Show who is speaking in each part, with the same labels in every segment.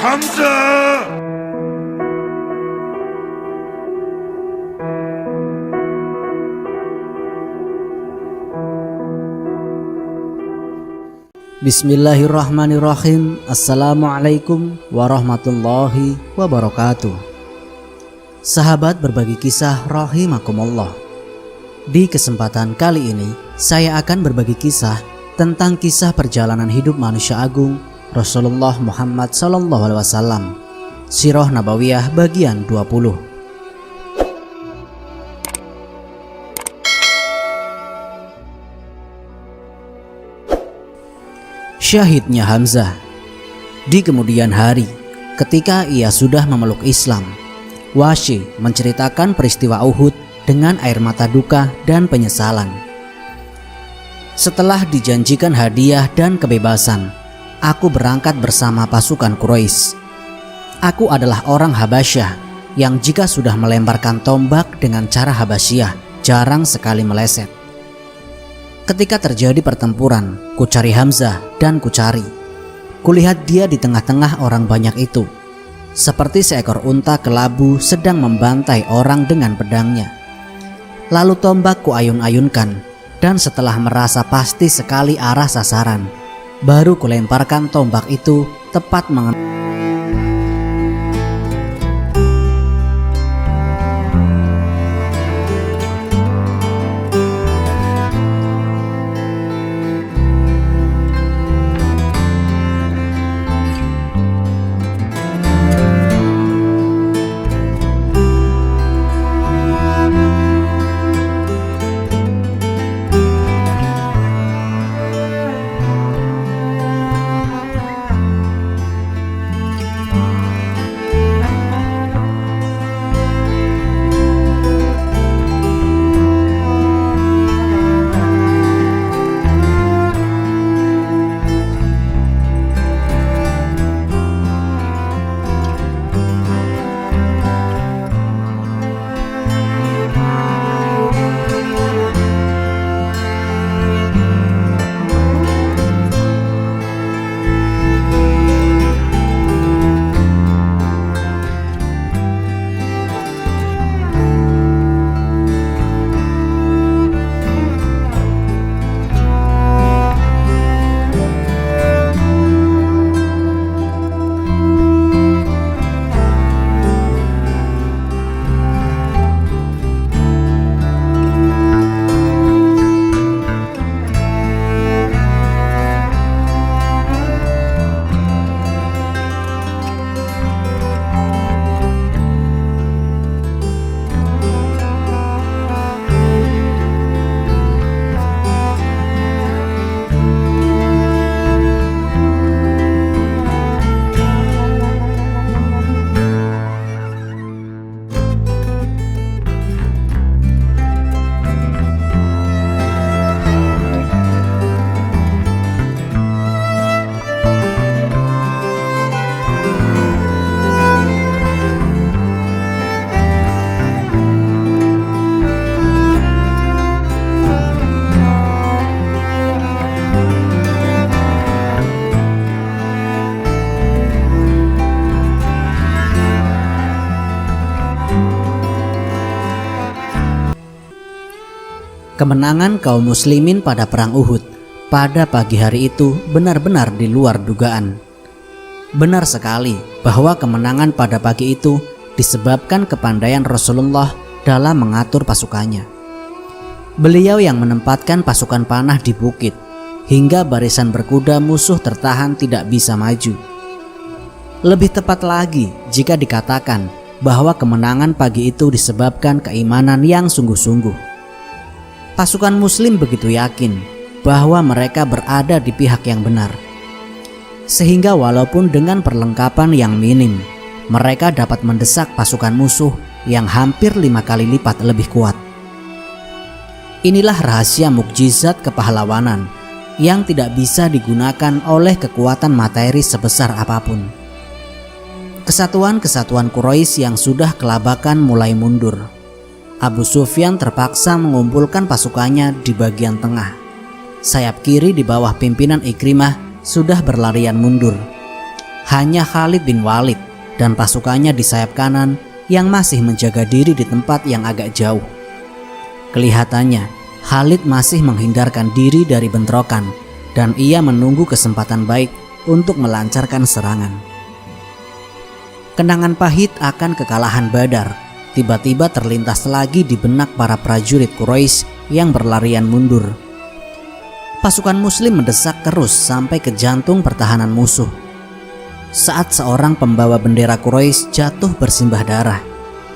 Speaker 1: Hamza!
Speaker 2: Bismillahirrahmanirrahim. Assalamualaikum warahmatullahi wabarakatuh. Sahabat berbagi kisah rahimakumullah. Di kesempatan kali ini saya akan berbagi kisah tentang kisah perjalanan hidup manusia agung Rasulullah Muhammad SAW. Sirah Nabawiyah bagian 20. Syahidnya Hamzah. Di kemudian hari, ketika ia sudah memeluk Islam, Wahsy menceritakan peristiwa Uhud dengan air mata duka dan penyesalan. Setelah dijanjikan hadiah dan kebebasan, aku berangkat bersama pasukan Quraisy. Aku adalah orang Habasyah yang jika sudah melemparkan tombak dengan cara Habasyah jarang sekali meleset. Ketika terjadi pertempuran, kucari Hamzah dan kucari. Kulihat dia di tengah-tengah orang banyak itu, seperti seekor unta kelabu sedang membantai orang dengan pedangnya. Lalu tombak kuayun-ayunkan, dan setelah merasa pasti sekali arah sasaran, baru kulemparkan tombak itu tepat mengenai. Kemenangan kaum muslimin pada perang Uhud pada pagi hari itu benar-benar di luar dugaan. Benar sekali bahwa kemenangan pada pagi itu disebabkan kepandaian Rasulullah dalam mengatur pasukannya. Beliau yang menempatkan pasukan panah di bukit hingga barisan berkuda musuh tertahan tidak bisa maju. Lebih tepat lagi jika dikatakan bahwa kemenangan pagi itu disebabkan keimanan yang sungguh-sungguh. Pasukan muslim begitu yakin bahwa mereka berada di pihak yang benar, sehingga walaupun dengan perlengkapan yang minim, mereka dapat mendesak pasukan musuh yang hampir 5 kali lipat lebih kuat. Inilah rahasia mukjizat kepahlawanan yang tidak bisa digunakan oleh kekuatan materi sebesar apapun. Kesatuan-kesatuan Quraisy yang sudah kelabakan mulai mundur. Abu Sufyan terpaksa mengumpulkan pasukannya di bagian tengah. Sayap kiri di bawah pimpinan Ikrimah sudah berlarian mundur. Hanya Khalid bin Walid dan pasukannya di sayap kanan yang masih menjaga diri di tempat yang agak jauh. Kelihatannya Khalid masih menghindarkan diri dari bentrokan dan ia menunggu kesempatan baik untuk melancarkan serangan. Kenangan pahit akan kekalahan Badar tiba-tiba terlintas lagi di benak para prajurit Quraisy yang berlarian mundur. Pasukan Muslim mendesak terus sampai ke jantung pertahanan musuh. Saat seorang pembawa bendera Quraisy jatuh bersimbah darah,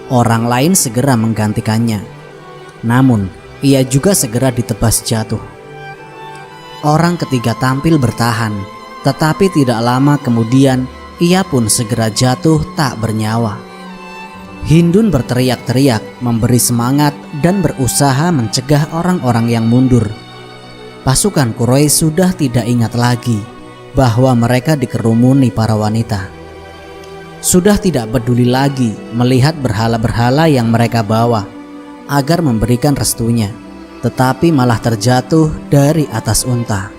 Speaker 2: orang lain segera menggantikannya. Namun, ia juga segera ditebas jatuh. Orang ketiga tampil bertahan, tetapi tidak lama kemudian ia pun segera jatuh tak bernyawa. Hindun berteriak-teriak, memberi semangat dan berusaha mencegah orang-orang yang mundur. Pasukan Quraisy sudah tidak ingat lagi bahwa mereka dikerumuni para wanita. Sudah tidak peduli lagi melihat berhala-berhala yang mereka bawa agar memberikan restunya, tetapi malah terjatuh dari atas unta.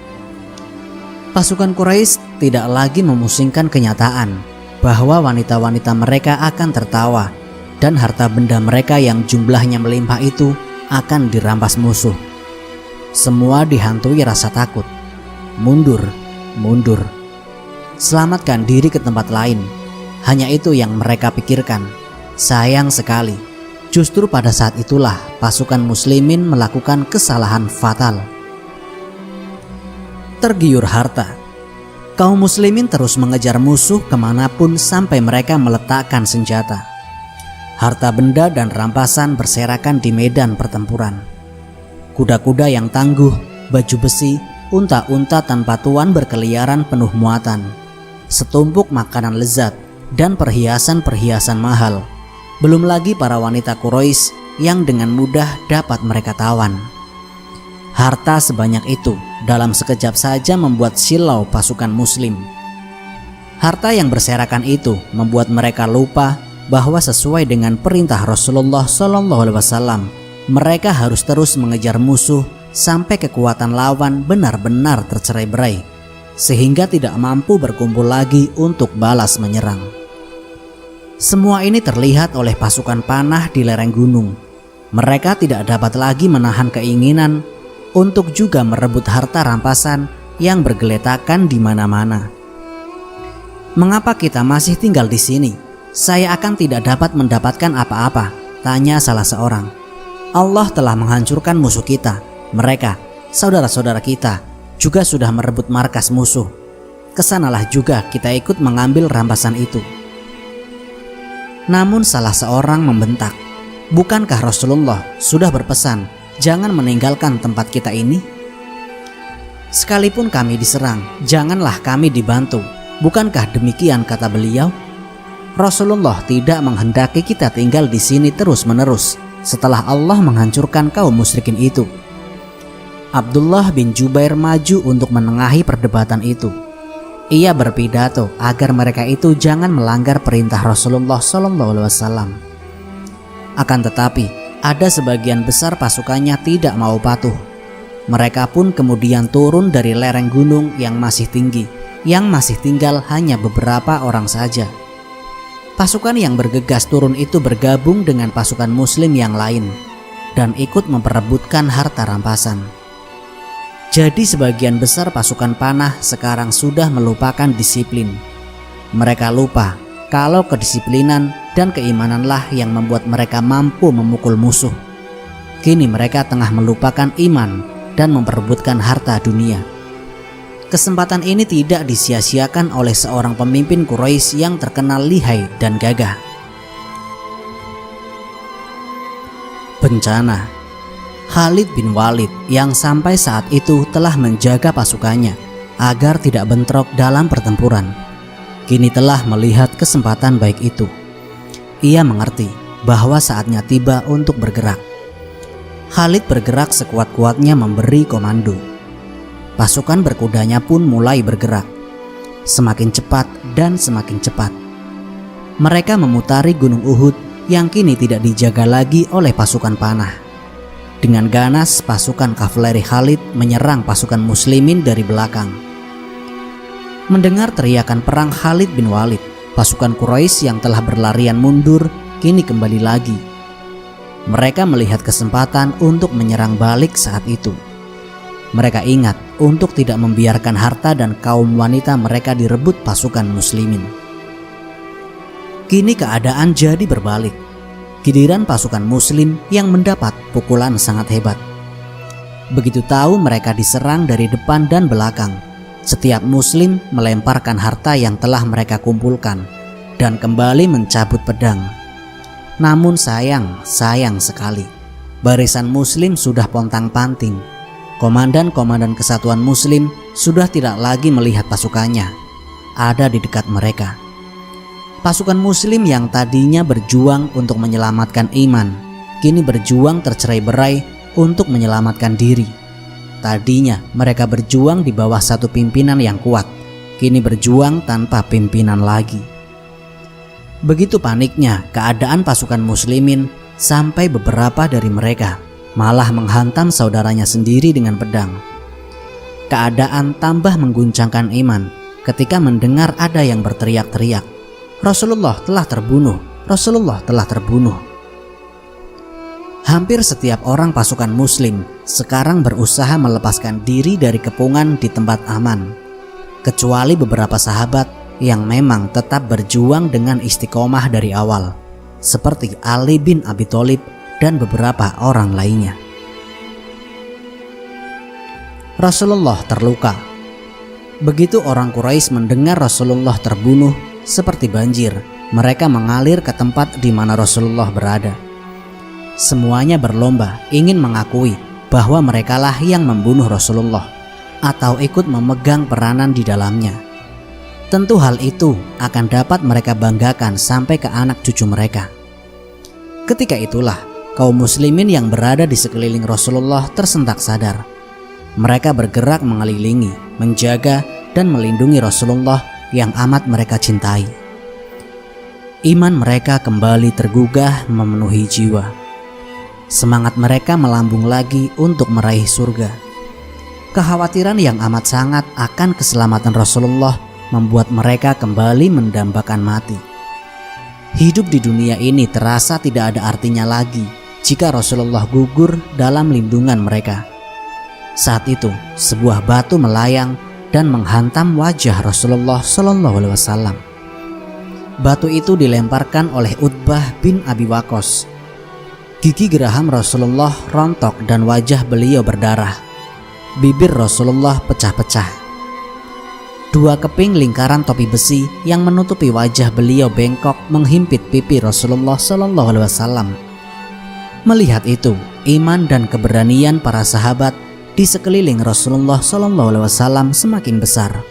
Speaker 2: Pasukan Quraisy tidak lagi memusingkan kenyataan bahwa wanita-wanita mereka akan tertawa dan harta benda mereka yang jumlahnya melimpah itu akan dirampas musuh. Semua dihantui rasa takut. Mundur, mundur. Selamatkan diri ke tempat lain. Hanya itu yang mereka pikirkan. Sayang sekali, justru pada saat itulah pasukan muslimin melakukan kesalahan fatal. Tergiur harta, kaum muslimin terus mengejar musuh kemanapun sampai mereka meletakkan senjata. Harta benda dan rampasan berserakan di medan pertempuran. Kuda-kuda yang tangguh, baju besi, unta-unta tanpa tuan berkeliaran penuh muatan. Setumpuk makanan lezat dan perhiasan-perhiasan mahal. Belum lagi para wanita Quraisy yang dengan mudah dapat mereka tawan. Harta sebanyak itu dalam sekejap saja membuat silau pasukan muslim. Harta yang berserakan itu membuat mereka lupa bahwa sesuai dengan perintah Rasulullah SAW, mereka harus terus mengejar musuh sampai kekuatan lawan benar-benar tercerai-berai, sehingga tidak mampu berkumpul lagi untuk balas menyerang. Semua ini terlihat oleh pasukan panah di lereng gunung. Mereka tidak dapat lagi menahan keinginan untuk juga merebut harta rampasan yang bergeletakan di mana-mana. "Mengapa kita masih tinggal di sini? Saya akan tidak dapat mendapatkan apa-apa," tanya salah seorang. "Allah telah menghancurkan musuh kita. Mereka, saudara-saudara kita, juga sudah merebut markas musuh. Kesanalah juga kita ikut mengambil rampasan itu." Namun salah seorang membentak, "Bukankah Rasulullah sudah berpesan jangan meninggalkan tempat kita ini? Sekalipun kami diserang, janganlah kami dibantu. Bukankah demikian kata beliau? Rasulullah tidak menghendaki kita tinggal di sini terus-menerus setelah Allah menghancurkan kaum musyrikin itu." Abdullah bin Jubair maju untuk menengahi perdebatan itu. Ia berpidato agar mereka itu jangan melanggar perintah Rasulullah SAW. Akan tetapi, ada sebagian besar pasukannya tidak mau patuh. Mereka pun kemudian turun dari lereng gunung yang masih tinggi, yang masih tinggal hanya beberapa orang saja. Pasukan yang bergegas turun itu bergabung dengan pasukan muslim yang lain dan ikut memperebutkan harta rampasan. Jadi sebagian besar pasukan panah sekarang sudah melupakan disiplin. Mereka lupa kalau kedisiplinan dan keimananlah yang membuat mereka mampu memukul musuh. Kini mereka tengah melupakan iman dan memperebutkan harta dunia. Kesempatan ini tidak disia-siakan oleh seorang pemimpin Quraisy yang terkenal lihai dan gagah. Bencana. Khalid bin Walid yang sampai saat itu telah menjaga pasukannya agar tidak bentrok dalam pertempuran, kini telah melihat kesempatan baik itu. Ia mengerti bahwa saatnya tiba untuk bergerak. Khalid bergerak sekuat-kuatnya memberi komando. Pasukan berkudanya pun mulai bergerak, semakin cepat dan semakin cepat. Mereka memutari gunung Uhud yang kini tidak dijaga lagi oleh pasukan panah. Dengan ganas pasukan kavaleri Khalid menyerang pasukan muslimin dari belakang. Mendengar teriakan perang Khalid bin Walid, pasukan Quraisy yang telah berlarian mundur kini kembali lagi. Mereka melihat kesempatan untuk menyerang balik saat itu. Mereka ingat untuk tidak membiarkan harta dan kaum wanita mereka direbut pasukan muslimin. Kini keadaan jadi berbalik. Giliran pasukan muslim yang mendapat pukulan sangat hebat. Begitu tahu mereka diserang dari depan dan belakang, setiap muslim melemparkan harta yang telah mereka kumpulkan dan kembali mencabut pedang. Namun sayang sekali, barisan muslim sudah pontang-panting. Komandan-komandan kesatuan muslim sudah tidak lagi melihat pasukannya ada di dekat mereka. Pasukan muslim yang tadinya berjuang untuk menyelamatkan iman, kini berjuang tercerai-berai untuk menyelamatkan diri. Tadinya mereka berjuang di bawah satu pimpinan yang kuat, kini berjuang tanpa pimpinan lagi. Begitu paniknya keadaan pasukan muslimin sampai beberapa dari mereka malah menghantam saudaranya sendiri dengan pedang. Keadaan tambah mengguncangkan iman ketika mendengar ada yang berteriak-teriak, "Rasulullah telah terbunuh, Rasulullah telah terbunuh." Hampir setiap orang pasukan muslim sekarang berusaha melepaskan diri dari kepungan di tempat aman, kecuali beberapa sahabat yang memang tetap berjuang dengan istiqomah dari awal, seperti Ali bin Abi Thalib dan beberapa orang lainnya. Rasulullah terluka. Begitu orang Quraisy mendengar Rasulullah terbunuh, seperti banjir, mereka mengalir ke tempat di mana Rasulullah berada. Semuanya berlomba ingin mengakui bahwa merekalah yang membunuh Rasulullah atau ikut memegang peranan di dalamnya. Tentu hal itu akan dapat mereka banggakan sampai ke anak cucu mereka. Ketika itulah kaum muslimin yang berada di sekeliling Rasulullah tersentak sadar. Mereka bergerak mengelilingi, menjaga dan melindungi Rasulullah yang amat mereka cintai. Iman mereka kembali tergugah memenuhi jiwa. Semangat mereka melambung lagi untuk meraih surga. Kekhawatiran yang amat sangat akan keselamatan Rasulullah membuat mereka kembali mendambakan mati. Hidup di dunia ini terasa tidak ada artinya lagi jika Rasulullah gugur dalam lindungan mereka. Saat itu sebuah batu melayang dan menghantam wajah Rasulullah SAW. Batu itu dilemparkan oleh Utbah bin Abi Waqqas. Gigi geraham Rasulullah rontok dan wajah beliau berdarah. Bibir Rasulullah pecah-pecah. Dua keping lingkaran topi besi yang menutupi wajah beliau bengkok menghimpit pipi Rasulullah SAW. Melihat itu, iman dan keberanian para sahabat di sekeliling Rasulullah SAW semakin besar.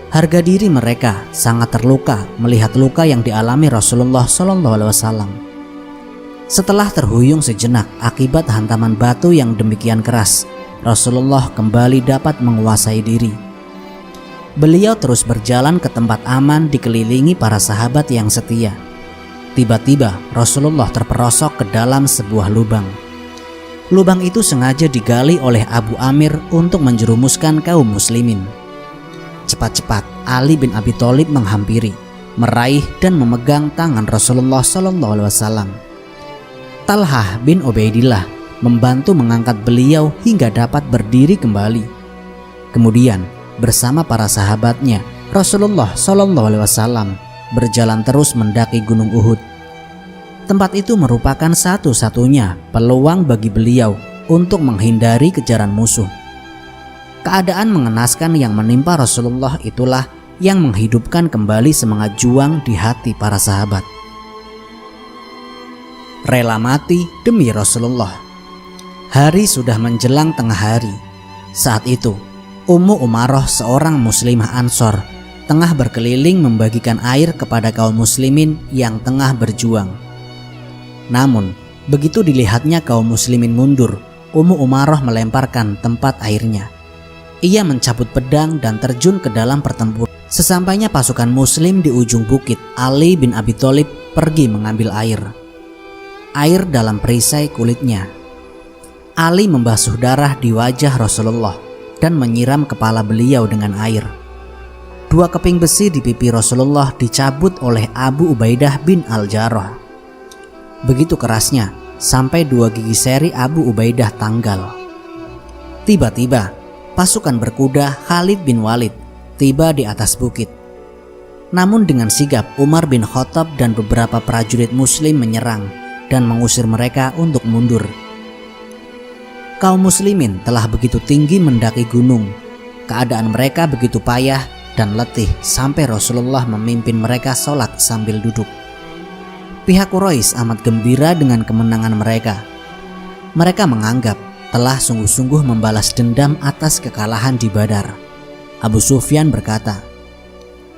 Speaker 2: Harga diri mereka sangat terluka melihat luka yang dialami Rasulullah SAW. Setelah terhuyung sejenak akibat hantaman batu yang demikian keras, Rasulullah kembali dapat menguasai diri. Beliau terus berjalan ke tempat aman dikelilingi para sahabat yang setia. Tiba-tiba Rasulullah terperosok ke dalam sebuah lubang. Lubang itu sengaja digali oleh Abu Amir untuk menjerumuskan kaum muslimin. Cepat-cepat Ali bin Abi Thalib menghampiri, meraih dan memegang tangan Rasulullah SAW. Talhah bin Ubaidillah membantu mengangkat beliau hingga dapat berdiri kembali. Kemudian bersama para sahabatnya, Rasulullah SAW berjalan terus mendaki Gunung Uhud. Tempat itu merupakan satu-satunya peluang bagi beliau untuk menghindari kejaran musuh. Keadaan mengenaskan yang menimpa Rasulullah itulah yang menghidupkan kembali semangat juang di hati para sahabat. Rela mati demi Rasulullah. Hari sudah menjelang tengah hari. Saat itu Ummu Umaroh, seorang muslimah Ansor, tengah berkeliling membagikan air kepada kaum muslimin yang tengah berjuang. Namun begitu dilihatnya kaum muslimin mundur, Ummu Umaroh melemparkan tempat airnya. Ia mencabut pedang dan terjun ke dalam pertempuran. Sesampainya pasukan muslim di ujung bukit, Ali bin Abi Thalib pergi mengambil air. Air dalam perisai kulitnya. Ali membasuh darah di wajah Rasulullah dan menyiram kepala beliau dengan air. 2 keping besi di pipi Rasulullah dicabut oleh Abu Ubaidah bin Al-Jarrah. Begitu kerasnya sampai 2 gigi seri Abu Ubaidah tanggal. Tiba-tiba pasukan berkuda Khalid bin Walid tiba di atas bukit. Namun dengan sigap Umar bin Khattab dan beberapa prajurit muslim menyerang dan mengusir mereka untuk mundur. Kaum muslimin telah begitu tinggi mendaki gunung. Keadaan mereka begitu payah dan letih sampai Rasulullah memimpin mereka sholat sambil duduk. Pihak Quraisy amat gembira dengan kemenangan mereka. Mereka menganggap telah sungguh-sungguh membalas dendam atas kekalahan di Badar. Abu Sufyan berkata,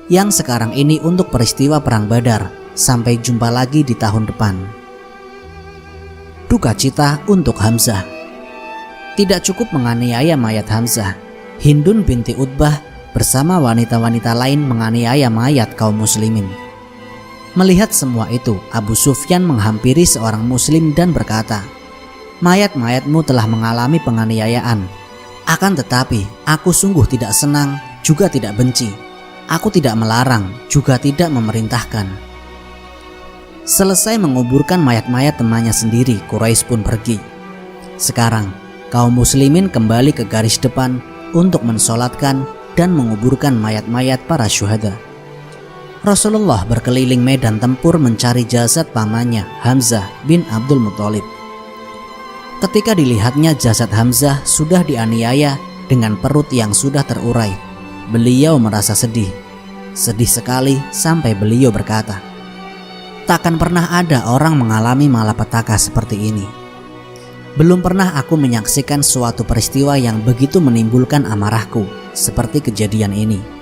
Speaker 2: "Yang sekarang ini untuk peristiwa perang Badar, sampai jumpa lagi di tahun depan." Duka cita untuk Hamzah. Tidak cukup menganiaya mayat Hamzah, Hindun binti Utbah bersama wanita-wanita lain menganiaya mayat kaum muslimin. Melihat semua itu, Abu Sufyan menghampiri seorang muslim dan berkata, "Mayat-mayatmu telah mengalami penganiayaan. Akan tetapi aku sungguh tidak senang juga tidak benci. Aku tidak melarang juga tidak memerintahkan." Selesai menguburkan mayat-mayat temannya sendiri, Quraisy pun pergi. Sekarang kaum muslimin kembali ke garis depan untuk mensolatkan dan menguburkan mayat-mayat para syuhada. Rasulullah berkeliling medan tempur mencari jasad pamannya Hamzah bin Abdul Muthalib. Ketika dilihatnya jasad Hamzah sudah dianiaya dengan perut yang sudah terurai, beliau merasa sedih sekali sampai beliau berkata, "Takkan pernah ada orang mengalami malapetaka seperti ini. Belum pernah aku menyaksikan suatu peristiwa yang begitu menimbulkan amarahku seperti kejadian ini."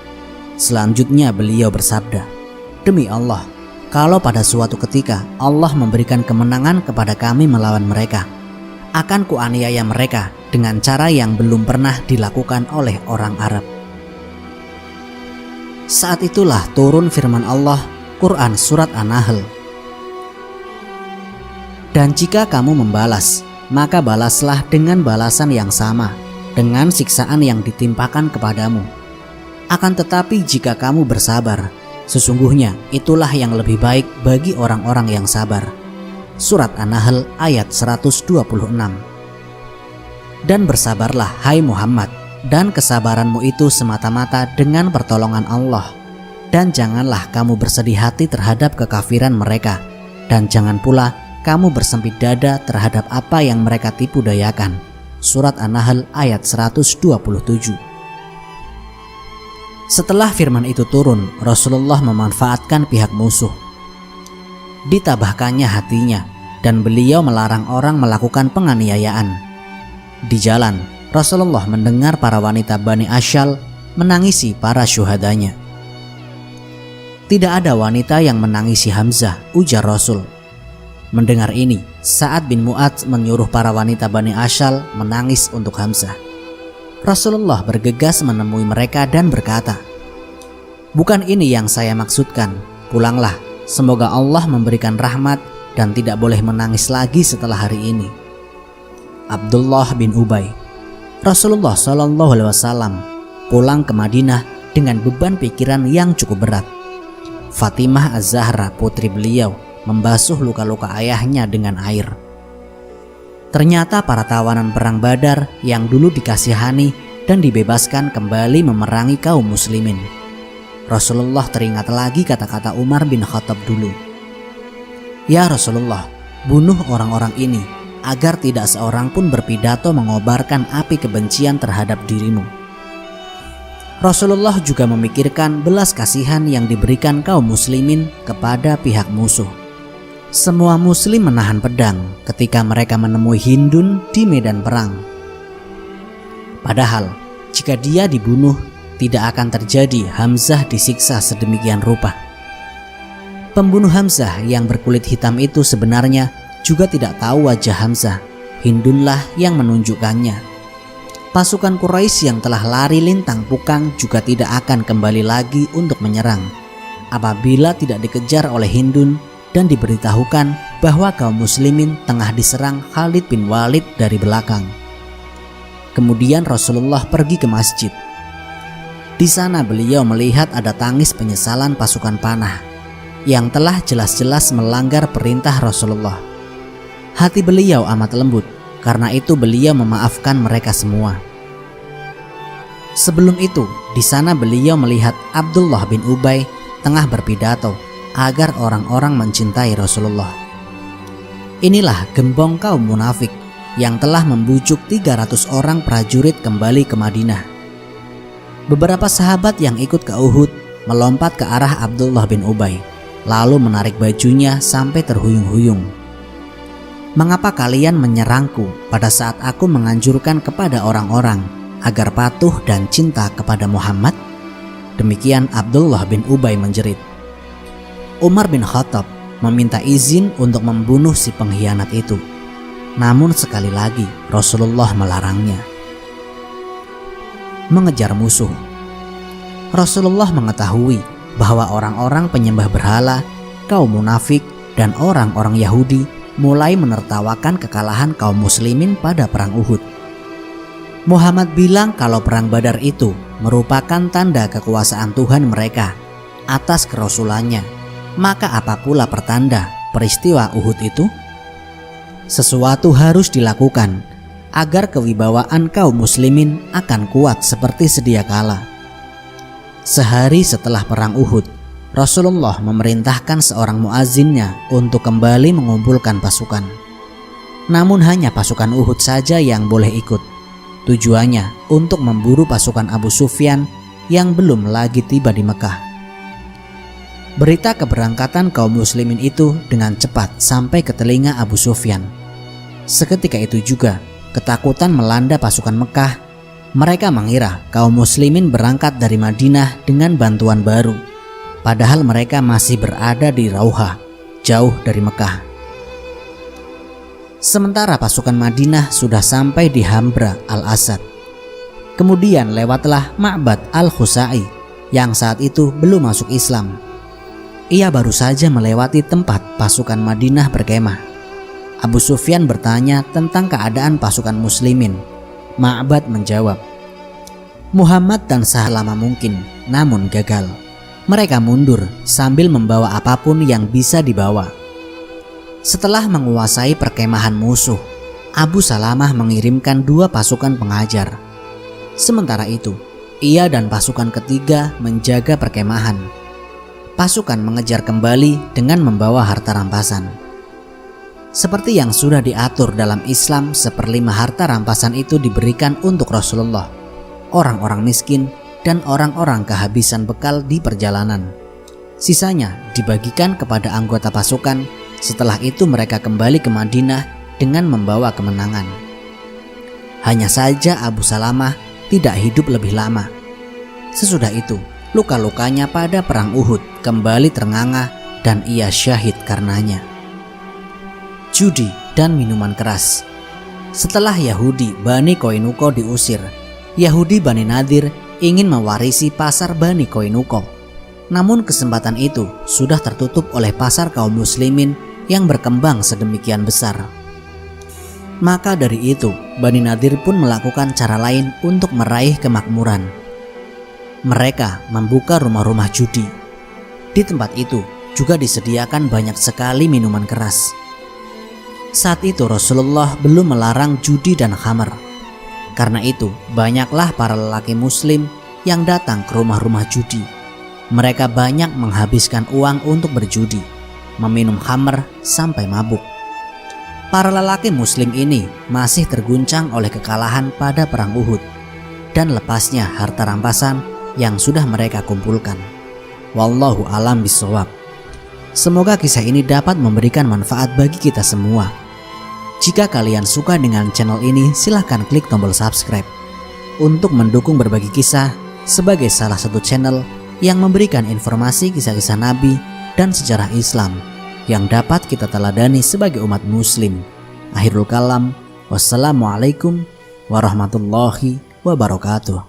Speaker 2: Selanjutnya beliau bersabda, "Demi Allah, kalau pada suatu ketika Allah memberikan kemenangan kepada kami melawan mereka, akan kuaniaya mereka dengan cara yang belum pernah dilakukan oleh orang Arab." Saat itulah turun firman Allah, Quran Surat An-Nahl, "Dan jika kamu membalas, maka balaslah dengan balasan yang sama, dengan siksaan yang ditimpakan kepadamu. Akan tetapi jika kamu bersabar, sesungguhnya itulah yang lebih baik bagi orang-orang yang sabar." Surat An-Nahl ayat 126. "Dan bersabarlah hai Muhammad, dan kesabaranmu itu semata-mata dengan pertolongan Allah. Dan janganlah kamu bersedih hati terhadap kekafiran mereka, dan jangan pula kamu bersempit dada terhadap apa yang mereka tipu dayakan." Surat An-Nahl ayat 127. Setelah firman itu turun, Rasulullah memanfaatkan pihak musuh. Ditabahkannya hatinya dan beliau melarang orang melakukan penganiayaan. Di jalan, Rasulullah mendengar para wanita Bani Asyal menangisi para syuhadanya. "Tidak ada wanita yang menangisi Hamzah," ujar Rasul. Mendengar ini, Sa'ad bin Mu'adz menyuruh para wanita Bani Asyal menangis untuk Hamzah. Rasulullah bergegas menemui mereka dan berkata, "Bukan ini yang saya maksudkan. Pulanglah, semoga Allah memberikan rahmat dan tidak boleh menangis lagi setelah hari ini." Abdullah bin Ubay. Rasulullah SAW pulang ke Madinah dengan beban pikiran yang cukup berat. Fatimah Az-Zahra, putri beliau, membasuh luka-luka ayahnya dengan air. Ternyata para tawanan perang Badar yang dulu dikasihani dan dibebaskan kembali memerangi kaum muslimin. Rasulullah teringat lagi kata-kata Umar bin Khattab dulu. "Ya Rasulullah, bunuh orang-orang ini agar tidak seorang pun berpidato mengobarkan api kebencian terhadap dirimu." Rasulullah juga memikirkan belas kasihan yang diberikan kaum muslimin kepada pihak musuh. Semua muslim menahan pedang ketika mereka menemui Hindun di medan perang. Padahal jika dia dibunuh, tidak akan terjadi Hamzah disiksa sedemikian rupa. Pembunuh Hamzah yang berkulit hitam itu sebenarnya juga tidak tahu wajah Hamzah. Hindunlah yang menunjukkannya. Pasukan Quraisy yang telah lari lintang pukang juga tidak akan kembali lagi untuk menyerang apabila tidak dikejar oleh Hindun dan diberitahukan bahwa kaum muslimin tengah diserang Khalid bin Walid dari belakang. Kemudian Rasulullah pergi ke masjid. Di sana beliau melihat ada tangis penyesalan pasukan panah yang telah jelas-jelas melanggar perintah Rasulullah. Hati beliau amat lembut, karena itu beliau memaafkan mereka semua. Sebelum itu, di sana beliau melihat Abdullah bin Ubay tengah berpidato agar orang-orang mencintai Rasulullah. Inilah gembong kaum munafik yang telah membujuk 300 orang prajurit kembali ke Madinah. Beberapa sahabat yang ikut ke Uhud melompat ke arah Abdullah bin Ubay, lalu menarik bajunya sampai terhuyung-huyung. "Mengapa kalian menyerangku pada saat aku menganjurkan kepada orang-orang agar patuh dan cinta kepada Muhammad?" Demikian Abdullah bin Ubay menjerit. Umar bin Khattab meminta izin untuk membunuh si pengkhianat itu. Namun sekali lagi Rasulullah melarangnya. Mengejar musuh. Rasulullah mengetahui bahwa orang-orang penyembah berhala, kaum munafik, dan orang-orang Yahudi mulai menertawakan kekalahan kaum muslimin pada perang Uhud. Muhammad bilang kalau perang Badar itu merupakan tanda kekuasaan Tuhan mereka atas kerasulannya. Maka apa pula pertanda peristiwa Uhud itu? Sesuatu harus dilakukan agar kewibawaan kaum muslimin akan kuat seperti sedia kala. Sehari setelah perang Uhud, Rasulullah memerintahkan seorang muazzinnya untuk kembali mengumpulkan pasukan. Namun hanya pasukan Uhud saja yang boleh ikut. Tujuannya untuk memburu pasukan Abu Sufyan yang belum lagi tiba di Mekah. Berita keberangkatan kaum muslimin itu dengan cepat sampai ke telinga Abu Sufyan. Seketika itu juga ketakutan melanda pasukan Mekah. Mereka mengira kaum muslimin berangkat dari Madinah dengan bantuan baru, padahal mereka masih berada di Rauhah, jauh dari Mekah. Sementara pasukan Madinah sudah sampai di Hamra al-Asad. Kemudian lewatlah Ma'bad al-Khusai yang saat itu belum masuk Islam. Ia baru saja melewati tempat pasukan Madinah berkemah. Abu Sufyan bertanya tentang keadaan pasukan muslimin. Ma'bad menjawab, "Muhammad dan selama mungkin, namun gagal. Mereka mundur sambil membawa apapun yang bisa dibawa." Setelah menguasai perkemahan musuh, Abu Salamah mengirimkan 2 pasukan pengajar. Sementara itu, ia dan pasukan ketiga menjaga perkemahan. Pasukan mengejar kembali dengan membawa harta rampasan. Seperti yang sudah diatur dalam Islam, 1/5 harta rampasan itu diberikan untuk Rasulullah, orang-orang miskin, dan orang-orang kehabisan bekal di perjalanan. Sisanya dibagikan kepada anggota pasukan. Setelah itu mereka kembali ke Madinah dengan membawa kemenangan. Hanya saja Abu Salamah tidak hidup lebih lama. Sesudah itu, luka-lukanya pada perang Uhud kembali ternganga dan ia syahid karenanya. Judi dan minuman keras. Setelah Yahudi Bani Koinuko diusir, Yahudi Bani Nadir ingin mewarisi pasar Bani Koinuko. Namun kesempatan itu sudah tertutup oleh pasar kaum muslimin yang berkembang sedemikian besar. Maka dari itu, Bani Nadir pun melakukan cara lain untuk meraih kemakmuran. Mereka membuka rumah-rumah judi. Di tempat itu juga disediakan banyak sekali minuman keras. Saat itu Rasulullah belum melarang judi dan khamar. Karena itu, banyaklah para lelaki muslim yang datang ke rumah-rumah judi. Mereka banyak menghabiskan uang untuk berjudi, meminum khamar sampai mabuk. Para lelaki muslim ini masih terguncang oleh kekalahan pada perang Uhud dan lepasnya harta rampasan yang sudah mereka kumpulkan. Wallahu alam bisawab. Semoga kisah ini dapat memberikan manfaat bagi kita semua. Jika kalian suka dengan channel ini, silahkan klik tombol subscribe untuk mendukung berbagi kisah sebagai salah satu channel yang memberikan informasi kisah-kisah Nabi dan sejarah Islam yang dapat kita teladani sebagai umat muslim. Akhirul kalam, wassalamualaikum warahmatullahi wabarakatuh.